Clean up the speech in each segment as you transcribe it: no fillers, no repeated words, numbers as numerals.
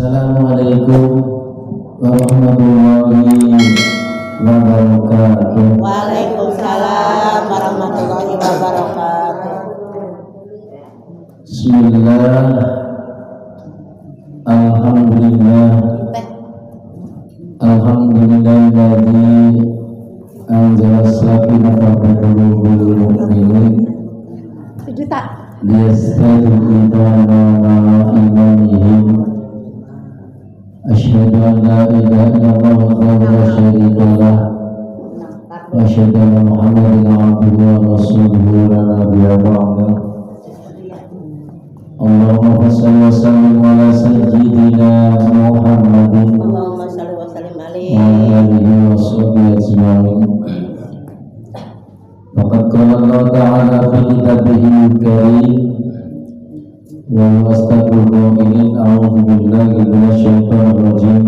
Assalamualaikum warahmatullahi wabarakatuh. Waalaikumsalam warahmatullahi wabarakatuh. Bismillah. Alhamdulillah. Alhamdulillahilladzi anzala sakinata fi qulubil mu'minin liyastaqimana ma'a imanihim. Asyhadu an la ilaha illallah wahdahu la syarika lah wa asyhadu anna Muhammadan abduhu wa rasuluhu la nabiyya ba'dahu. Allahumma shalli wa sallim ala sayyidina Muhammadin Allahumma shalli wa sallim alaihi wa alihi wa sahbihi ajma'in. Faqad qala Allah ta'ala fi kitabihil karim wa astaqul qailin a'udzu billahi minasyaitonir rajim.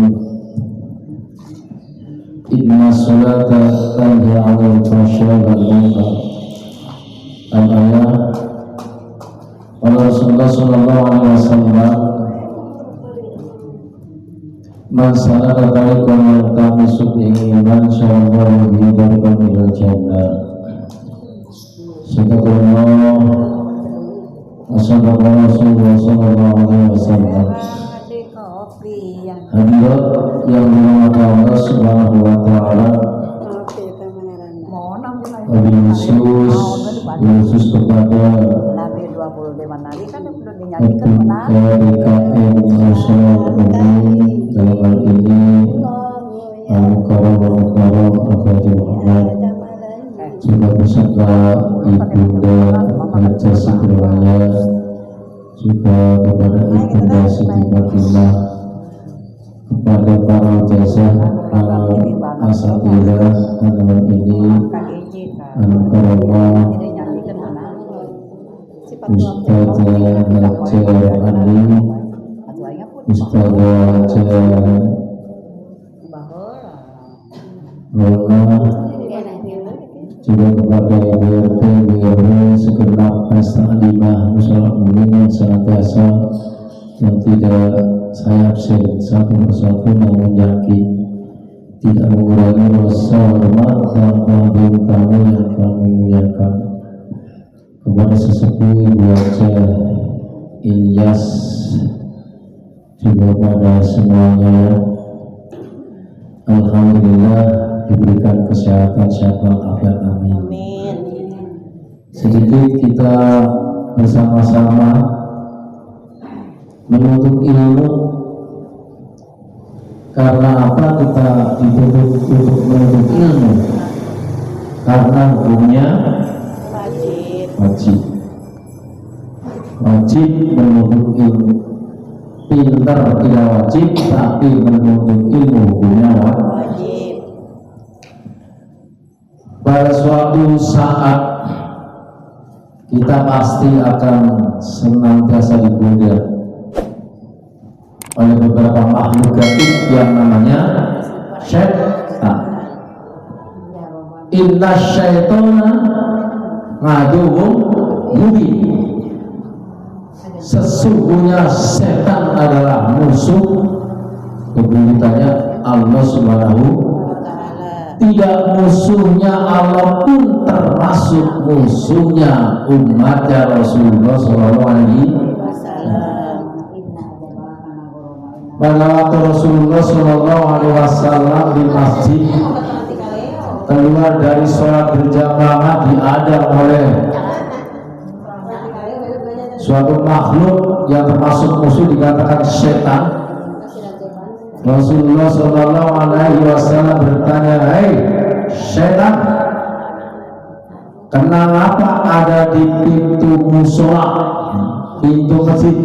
Inna sholata tanha 'anil fahsya'i wal munkar. Al-ayat. Rasulullah sallallahu alaihi wasallam, man salaka tariqan yaltamisu bihi ilman syarra bihi tariqan ilal jannah. Sadaqallah wa sadaqa Rasulullah sallallahu alaihi wasallam. Hadirat yang dirahmati Allah subhanahu wa ta'ala, lebih khusus kepada DKM Nasional Umum dalam hal ini Al-Mukarram Abdul Rahman, juga beserta Ibunda Haja Sidraya, juga kepada Ibunda Siti Fatimah, kepada para jasa, para asatidz dalam ini Al-Mukarram Ustaz Haja Ali, Ustaz Haja Lola, juga kepada Ibu RT, BRW, segenap As-Salimah Musyawarah Umum yang senantiasa yang tidak saya absen satu persatu namun yakin tidak mengurangi rasa hormat dan kehadiran kami yang kami muliakan, kepada sesepuh Ibu Haja Ilyas, juga pada semuanya. Alhamdulillah diberikan kesehatan, sehat walafiat, amin. Sedikit kita bersama-sama menuntut ilmu. Karena apa kita dituntut untuk menuntut ilmu? Karena hukumnya wajib menuntut ilmu. Pintar tidak wajib, tapi menuntut ilmu hukumnya wajib. Pada suatu saat kita pasti akan senantiasa digoda oleh beberapa makhluk gaib yang namanya syaitan. Inna syaitona ngaduhum mubin. Sesungguhnya setan adalah musuh bebuyutannya Allah subhanahu wa ta'ala. Tidak musuhnya Allah pun termasuk musuhnya umatnya Rasulullah sallallahu alaihi wasallam. Pada waktu Rasulullah sallallahu alaihi wasallam di masjid keluar dari sholat berjamaah diadang oleh suatu makhluk yang termasuk musuh dikatakan setan. Rasulullah sallallahu alaihi wasallam bertanya, "Hei setan, kenapa ada di pintu musola, pintu masjid?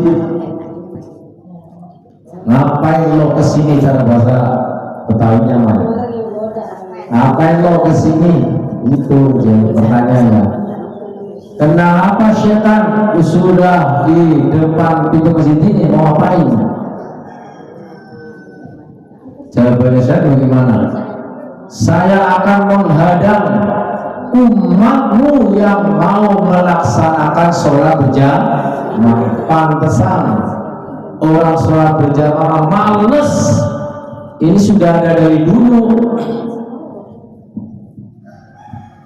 Ngapain lo kesini?" Cara bahasa Betawinya mah, ngapain lo kesini? Itu jadi pertanyaannya. Kenapa setan sudah di depan pintu masjid ini, mau ngapain? Jawabannya saya bagaimana? Saya akan menghadang umatmu yang mau melaksanakan sholat berjamaah. Pantesan orang sholat berjamaah males. Ini sudah ada dari dulu.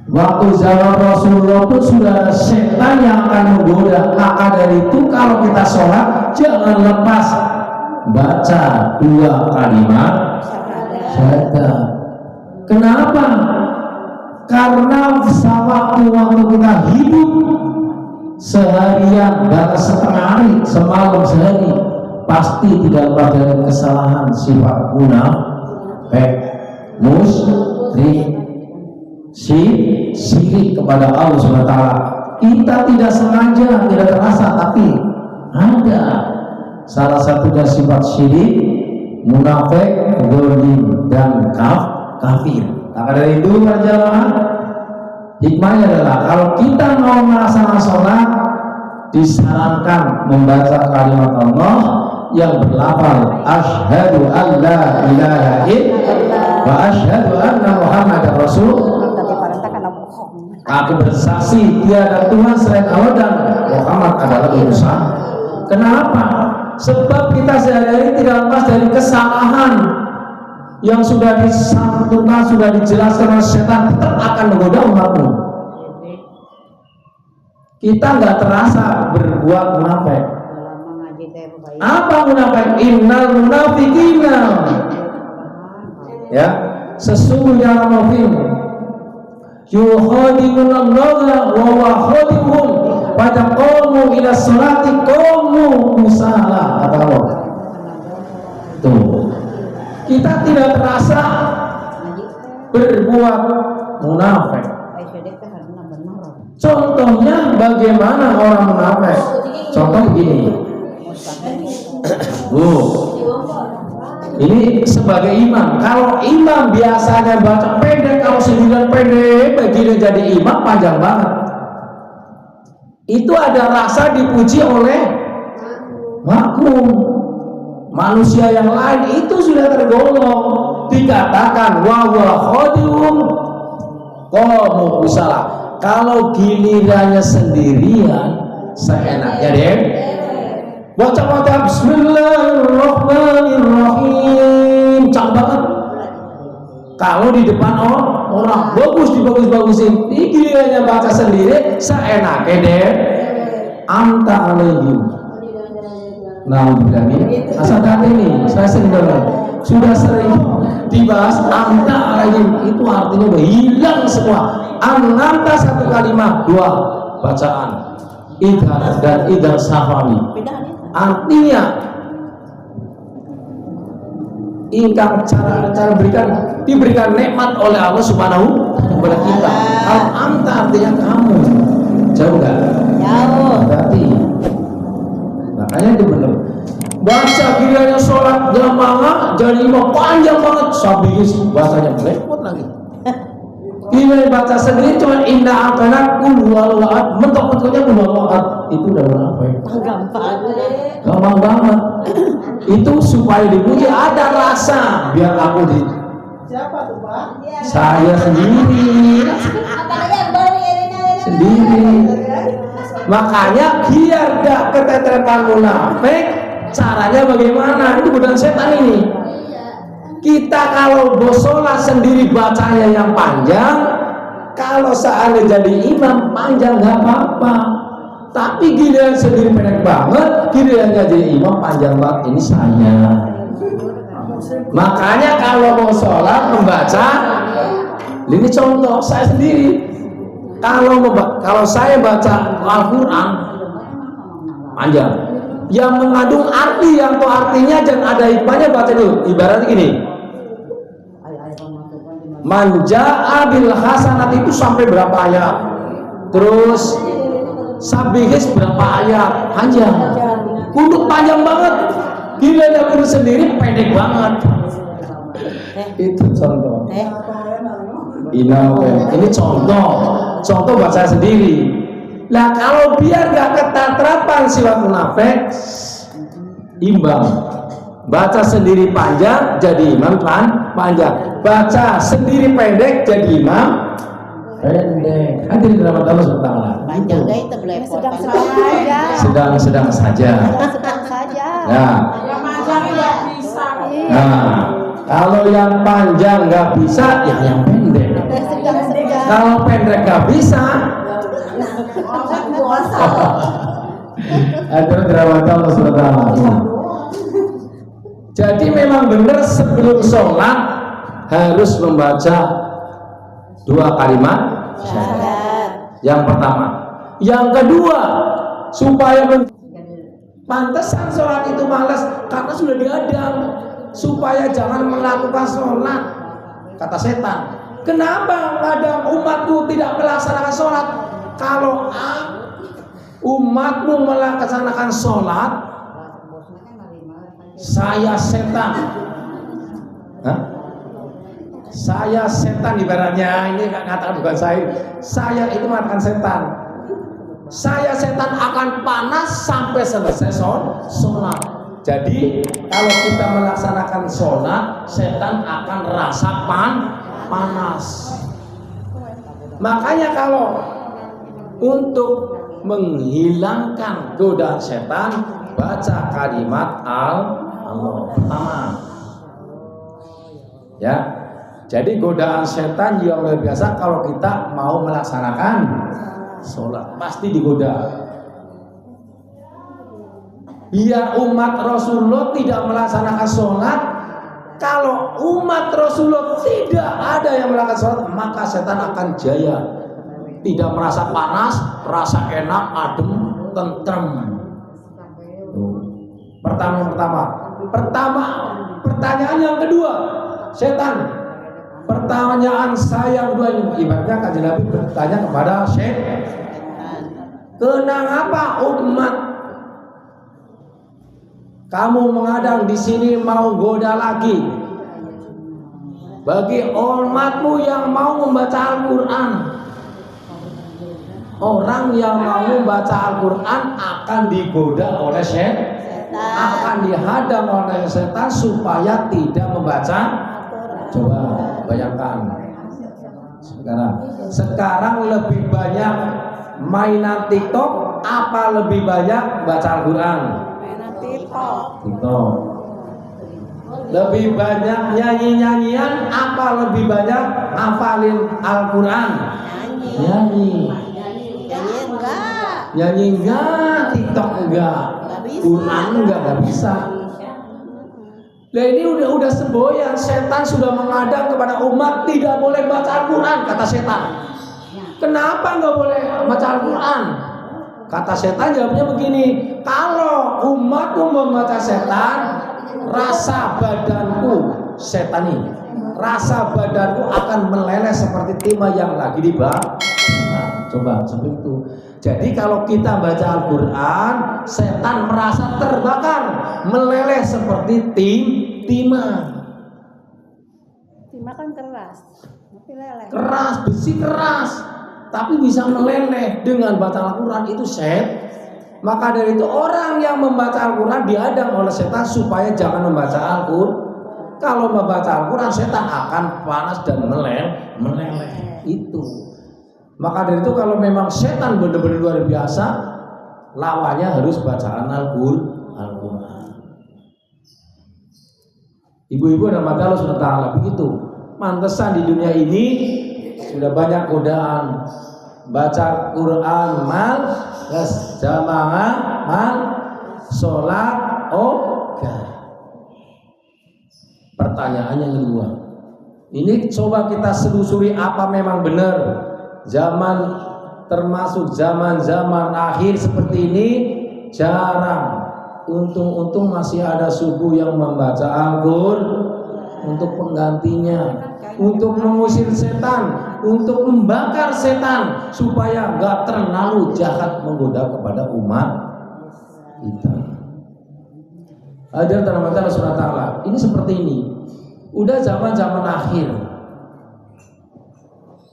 Waktu zaman Rasulullah pun sudah ada setan yang akan menggoda. Maka dari itu kalau kita sholat jangan lepas baca 2 kalimat syahadat. Kenapa? Karena waktu kita hidup seharian, bahkan setengah hari, semalam sehari, pasti tidak ada kesalahan sifat munafik, musyrik, syirik kepada Allah SWT. Kita tidak sengaja, tidak terasa, tapi ada. Salah satunya sifat syirik, munafik, zalim, dan kafir. Maka dari itu berjamaah, hikmahnya adalah kalau kita mau melaksanakan sholat, disarankan membaca kalimat Allah yang berlafal asyhadu an la ilaha illallah wa asyhadu anna muhammadar rasul. Aku bersaksi tiada Tuhan selain Allah dan Muhammad adalah utusan. Kenapa? Sebab kita sehari-hari tidak lepas dari kesalahan yang sudah disantumkan, sudah dijelaskan oleh setan, tetap akan menggoda umatmu. Kita nggak terasa berbuat munafik. Apa munafik? Innal munafiqina, ya, sesungguhnya munafik yukhadi'unallaha wa huwa khadi'uhum pada qamu ila sholati qamu kusala, kata Allah. Tuh, kita tidak terasa berbuat munafik. Contohnya bagaimana orang munafik? Contoh begini. Ini sebagai imam. Kalau imam biasanya baca pendek, kalau sendirian pendek, begitu jadi imam panjang banget. Itu ada rasa dipuji oleh makmum. Manusia yang lain itu sudah tergolong, dikatakan wa huwa khadium qamu kusala. Kalau gilirannya sendirian, seenaknya deh baca bismillahirrahmanirrahim, cak banget. Kalau di depan orang bagus, dibagus-bagusin. Ini gilirannya baca sendiri, seenaknya deh anta alaihim. Nah, begini, asal ini saya sering sudah sering dibahas anta alaihim, itu artinya udah hilang semua. Anta 1 kalimat, 2 bacaan, idhar dan idhar safami. Artinya ingkang cara diberikan nikmat oleh Allah Subhanahu kepada kita. Kalau anta artinya kamu, jauh nggak? Jauh. Berarti makanya itu benar. Baca kiranya sholat jamaah jadi imam panjang banget, sabihis bacanya melepot lagi. Ini baca sendiri cuma indah akanak kulwalat, mentok-mentoknya kulwalat, itu udah munafik. Gampang banget. Itu supaya dipuji ada rasa, biar aku di. Siapa tuh Pak? Saya sendiri. Sendiri. Makanya biar gak keteteran munafik, caranya bagaimana? Itu godaan setan ini. Kita kalau sholat sendiri bacanya yang panjang, kalau seandainya jadi imam panjang nggak apa-apa. Tapi giliran sendiri pendek banget, giliran jadi imam panjang banget, ini saya. Makanya kalau mau sholat membaca, ini contoh saya sendiri. Kalau saya baca Al-Quran panjang, yang mengandung arti, yang tuh artinya dan ada hikmahnya, baca dulu. Ibaratnya gini, manja'a bil hasanat itu sampai berapa ayat, terus sabihis berapa ayat, panjang, kuduk panjang banget, gila yang kuduk sendiri pendek banget. Itu contoh. Ini contoh baca sendiri. Nah kalau biar gak keterapan sifat munafik, imbang. Baca sendiri panjang jadi imam panjang, baca sendiri pendek jadi imam pendek. Hadirin rahmat Allah Subhanahu wa taala. Panjang itu sedang saja. Nah, Yang panjang nggak bisa. nah, kalau yang panjang nggak bisa, ya yang pendek. Kalau pendek nggak bisa, ada rahmat Allah SWT. Jadi memang benar sebelum sholat harus membaca 2 kalimat syahadat. Yang pertama, yang kedua supaya pantesan sholat itu malas karena sudah diadang supaya jangan melakukan sholat. Kata setan, kenapa kadang umatku tidak melaksanakan sholat? Kalau umatmu melaksanakan sholat, saya setan. Hah? Saya setan ibaratnya, ini katakan bukan saya itu mengatakan setan. Saya setan akan panas sampai selesai sholat. Jadi kalau kita melaksanakan sholat, setan akan rasa panas. Makanya kalau untuk menghilangkan godaan setan, baca kalimat Allah pertama. Ya. Jadi godaan setan yang luar biasa kalau kita mau melaksanakan sholat, pasti digoda. Biar umat Rasulullah tidak melaksanakan sholat, kalau umat Rasulullah tidak ada yang melaksanakan sholat, maka setan akan jaya. Tidak merasa panas, rasa enak, adem, tentrem. Pertanyaan yang kedua, setan. Pertanyaan saya yang kedua ini, ibaratnya Kanjeng Nabi bertanya kepada setan, kenapa umat kamu mengadang di sini mau goda lagi? Bagi umatmu yang mau membaca Al-Quran, orang yang mau membaca Al-Quran akan digoda oleh setan, akan dihadang oleh setan supaya tidak membaca. Coba bayangkan sekarang lebih banyak mainan TikTok apa lebih banyak baca Al-Quran? Mainan TikTok. Lebih banyak nyanyi-nyanyian apa lebih banyak hafalin Al-Quran? Nyanyi enggak, TikTok enggak, Quran enggak bisa. Nah ini udah semboyan, setan sudah mengadang kepada umat tidak boleh baca Al-Quran, kata setan. Kenapa nggak boleh baca Al-Quran? Kata setan jawabnya begini, kalau umatmu membaca setan, rasa badanku setan ini, rasa badanku akan meleleh seperti timah yang lagi dibakar. Nah, coba seperti itu. Jadi kalau kita baca Al-Quran, setan merasa terbakar, meleleh seperti timah. Timah kan keras, tapi leleh. Keras, besi keras, tapi bisa meleleh dengan baca Al-Quran itu Maka dari itu orang yang membaca Al-Quran dihadang oleh setan supaya jangan membaca Al-Quran. Kalau membaca Al-Quran, setan akan panas dan meleleh. Itu. Maka dari itu kalau memang setan benar-benar luar biasa, lawannya harus bacaan Al-Quran. Ibu-ibu dan Allah SWT begitu. Mantesan di dunia ini sudah banyak godaan. Baca Quran jamaah sholat Pertanyaan yang kedua, ini coba kita selusuri apa memang benar zaman termasuk zaman-zaman akhir seperti ini jarang. Untung masih ada suku yang membaca Al-Quran untuk penggantinya, untuk mengusir setan, untuk membakar setan supaya nggak terlalu jahat menggoda kepada umat kita. Ajar Allah SWT. Ini seperti ini. Udah zaman-zaman akhir.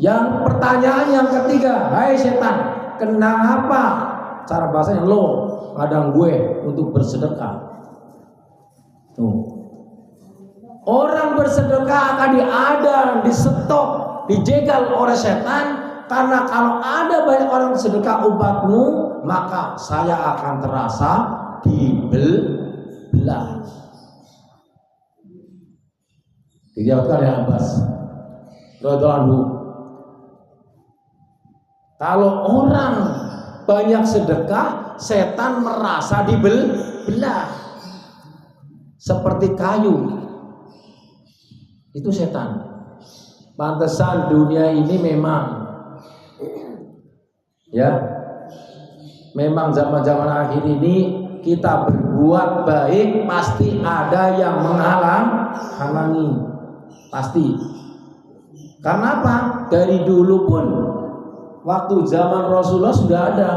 Yang pertanyaan yang ketiga, hai setan, kenapa cara bahasanya lo ngadang gue untuk bersedekah? Tuh. Orang bersedekah akan diadang, disetop, dijegal oleh setan karena kalau ada banyak orang bersedekah umatmu, maka saya akan terasa belah. Diriwayatkan oleh Abbas radhiyallahu anhu, kalau orang banyak sedekah, setan merasa dibelah seperti kayu. Itu setan. Pantesan dunia ini memang memang zaman-zaman akhir ini kita berbuat baik pasti ada yang menghalangi. Pasti. Karena apa? Dari dulu pun waktu zaman Rasulullah sudah ada.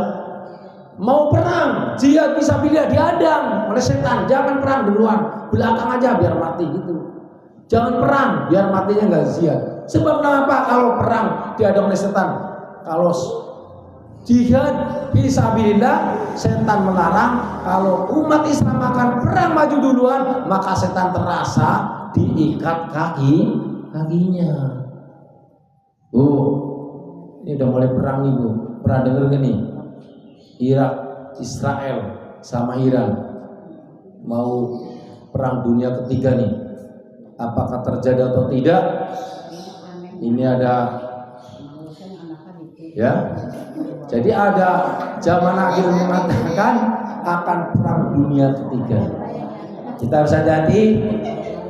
Mau perang, jihad bisa pilih dihadang oleh setan. Jangan perang duluan, belakang aja biar mati gitu. Jangan perang, biar matinya nggak jihad. Sebab kenapa? Kalau perang dihadang oleh setan. Kalau jihad fisabilillah, setan melarang. Kalau umat Islam akan perang maju duluan, maka setan terasa diikat kakinya. Ini udah mulai perang ibu. Pernah denger gini? Irak, Israel sama Iran mau perang dunia ketiga nih. Apakah terjadi atau tidak? Ini ada jadi ada zaman akhir mengatakan akan perang dunia ketiga. Kita harus hati-hati.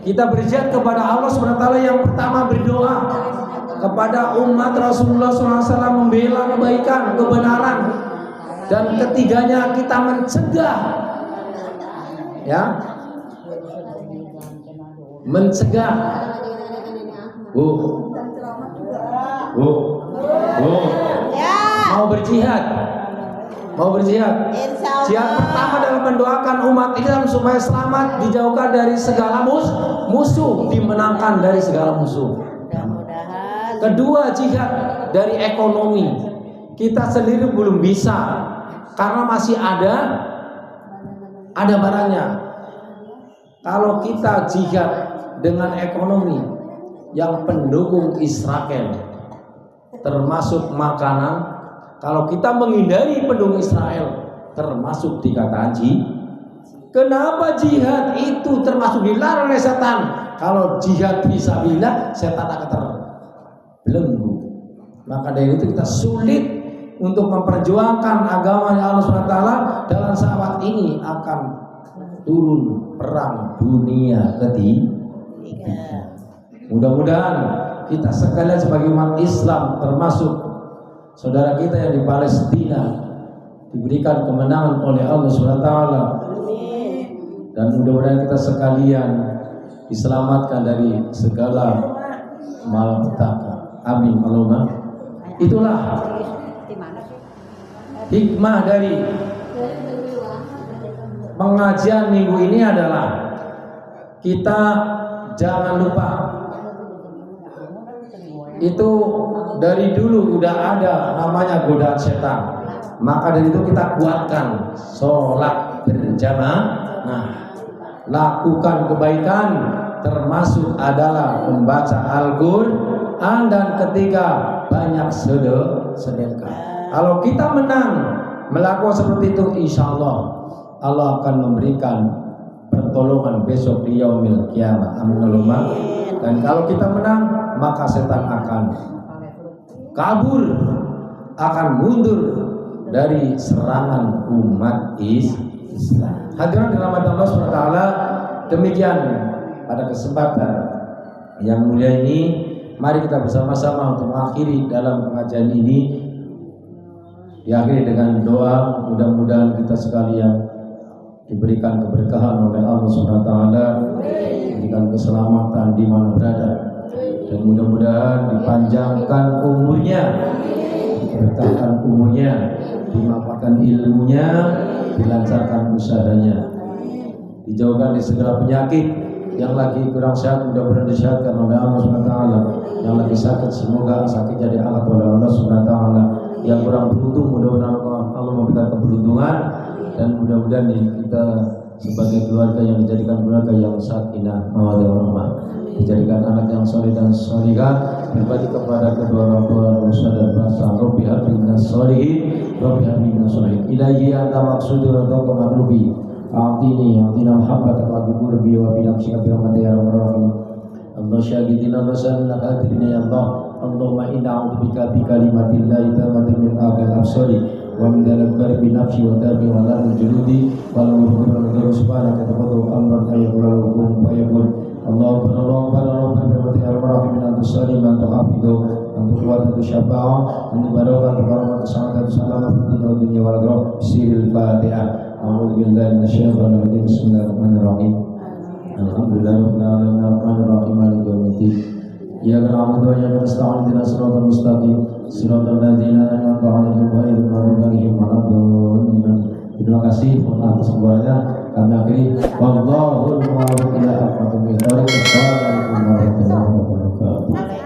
Kita berjihad kepada Allah SWT, yang pertama berdoa kepada umat Rasulullah SAW, membela kebaikan, kebenaran, dan ketiganya kita mencegah, mencegah. Mau berjihad. Jihad pertama adalah mendoakan umat Islam supaya selamat, dijauhkan dari segala musuh, dimenangkan dari segala musuh. Kedua, jihad dari ekonomi. Kita sendiri belum bisa karena masih ada barangnya. Kalau kita jihad dengan ekonomi yang pendukung Israel, termasuk makanan. Kalau kita menghindari pendukung Israel, termasuk dikatakan kenapa jihad itu termasuk dilarang oleh setan? Kalau jihad fisabilillah, setan akan terbelenggu. Maka dari itu kita sulit untuk memperjuangkan agama Allah SWT. Dalam saat ini akan turun perang dunia ketiga. Mudah-mudahan kita sekalian sebagai umat Islam, termasuk saudara kita yang di Palestina, diberikan kemenangan oleh Allah SWT, dan mudah-mudahan kita sekalian diselamatkan dari segala malapetaka. Amin Allahumma. Itulah hikmah dari pengajian minggu ini adalah kita jangan lupa, itu dari dulu udah ada namanya godaan setan. Maka dari itu kita kuatkan sholat berjamaah, lakukan kebaikan, termasuk adalah membaca Al-Quran, dan ketiga banyak sedekah. Kalau kita menang melakukan seperti itu, insya Allah akan memberikan pertolongan besok di yaumil kiamah. Amin Allahumma. Dan kalau kita menang, maka setan akan kabur, akan mundur dari serangan umat Islam. Hadirin dirahmati Allah SWT, demikian pada kesempatan yang mulia ini, mari kita bersama-sama untuk mengakhiri dalam pengajian ini. Diakhiri dengan doa, mudah-mudahan kita sekalian diberikan keberkahan oleh Allah SWT, diberikan keselamatan di mana berada, dan mudah-mudahan dipanjangkan umurnya, diberkahkan umurnya, dimaafkan ilmunya, dilancarkan usahanya, dijauhkan dari segala penyakit. Yang lagi kurang sehat mudah-mudahan disehatkan oleh Allah SWT. Yang lagi sakit semoga sakitnya diangkat oleh Allah SWT. Yang kurang beruntung mudah-mudahan Allah memberikan keberuntungan, dan mudah-mudahan kita sebagai keluarga yang dijadikan keluarga yang sakinah mawaddah warahmah, dijadikan anak yang soleh dan solihah, berbakti kepada kedua orang tua, nusa dan bangsa. Rabbi habli minas sholihin, Rabbi habli minas sholihin. Ilahi anta maqsudi wa anta matlubi, أعطنا محبتك بقربي وبنفسك برحمتك يا أرحم الراحمين الله شاهدنا وسلمنا خاتمنا يا الله اللهم إنا أعوذ بك بكلمات الله تامة من آخر الأبصار ومن الأكبر بنفسي وترك ولام الجلود والمفكر والغير سبحانك تقضوا أمرا فيقول لكم فيقول اللهم برحمتك يا أرحم الراحمين أنت الصالح من تحفظه أنت قوة أنت شفاعة أنت بركة أنت كرامة سعادة أنت سلامة في الدين والدنيا والآخرة بسر الفاتحة أعوذ بالله من الشيطان الرجيم بسم الله الرحمن الرحيم الحمد لله رب العالمين الرحمن الرحيم مالك يوم الدين إياك نعبد وإياك نستعين اهدنا الصراط المستقيم صراط الذين أنعمت عليهم غير المغضوب عليهم ولا الضالين. Terima kasih atas semuanya. Kami akhiri wallahul muwaffiq ila aqwamit thoriq. Wassalamualaikum warahmatullahi wabarakatuh.